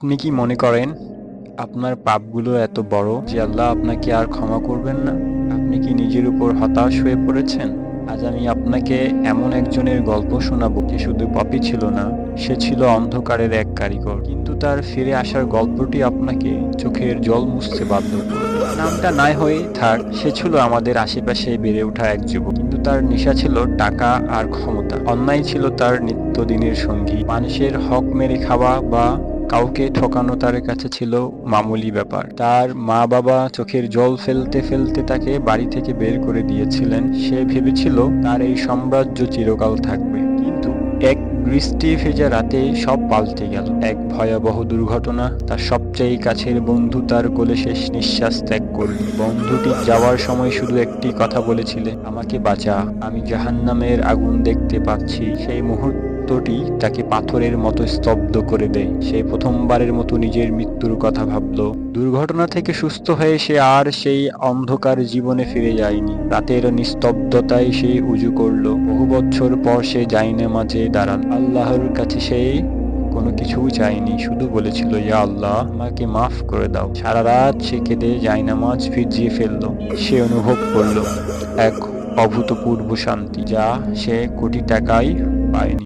আপনি কি মনে করেন আপনার পাপগুলো এত বড় যে আল্লাহ আপনাকে আর ক্ষমা করবেন না? আপনি কি নিজের উপর হতাশ হয়ে পড়েছেন? আজ আমি আপনাকে এমন একজনের গল্প শোনাবো যে শুধু পাপী ছিল না, সে ছিল অন্ধকারের এক কারিগর। কিন্তু তার ফিরে আসার গল্পটি আপনাকে চোখের জল মুছতে বাধ্য করবে। নামটা নাই হয়ে থাক, সে ছিল আমাদের আশেপাশে বেড়ে ওঠা এক যুবক, কিন্তু তার নেশা ছিল টাকা আর ক্ষমতা। অন্যায় ছিল তার নিত্যদিনের সঙ্গী। মানুষের হক মেরে খাওয়া বা কাউকে ঠকানো তার কাছে ছিল মামুলি ব্যাপার। তার মা বাবা চোখের জল ফেলতে ফেলতে তাকে বাড়ি থেকে বের করে দিয়েছিলেন। সে ভেবেছিল তার এই সাম্রাজ্য চিরকাল থাকবে, কিন্তু এক বৃষ্টি ভেজা রাতে সব পাল্টে গেল। এক ভয়াবহ দুর্ঘটনা, তার সবচেয়ে কাছের বন্ধু তার কোলে শেষ নিঃশ্বাস ত্যাগ করল। বন্ধুটি যাওয়ার সময় শুধু একটি কথা বলেছিলে, আমাকে বাঁচা, আমি জাহান্নামের আগুন দেখতে পাচ্ছি। সেই মুহূর্তটি তাকে পাথরের মতো স্তব্ধ করে দেয়। সে প্রথমবারের মতো নিজের মৃত্যুর কথা ভাবল। দুর্ঘটনা থেকে সুস্থ হয়ে সে আর সেই অন্ধকার জীবনে ফিরে যায়নি। রাতের নিস্তব্ধতায় সে উজু করল। বহু বছর পর সে জায়নামাজে দাঁড়াল। আল্লাহর কাছে সে কোনো কিছু চায়নি, শুধু বলেছিল, ইয়া আল্লাহ, আমাকে মাফ করে দাও। সারা রাত সে কেঁদে জায়নামাজ ভিজিয়ে ফেলল। সে অনুভব করল এক অভূতপূর্ব শান্তি, যা সে কোটি টাকায় পায়নি।